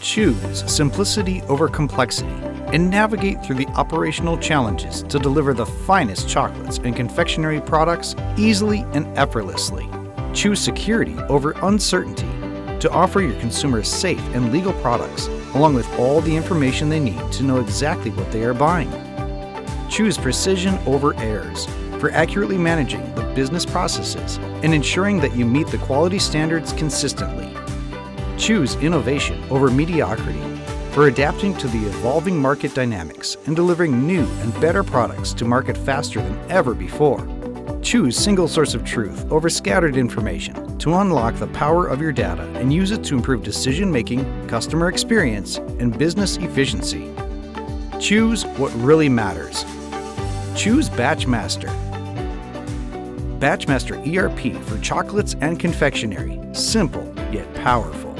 Choose simplicity over complexity and navigate through the operational challenges to deliver the finest chocolates and confectionery products easily and effortlessly. Choose security over uncertainty to offer your consumers safe and legal products, along with all the information they need to know exactly what they are buying. Choose precision over errors for accurately managing the business processes and ensuring that you meet the quality standards consistently. Choose innovation over mediocrity for adapting to the evolving market dynamics and delivering new and better products to market faster than ever before. Choose single source of truth over scattered information to unlock the power of your data and use it to improve decision-making, customer experience, and business efficiency. Choose what really matters. Choose BatchMaster. BatchMaster ERP for chocolates and confectionery. Simple yet powerful.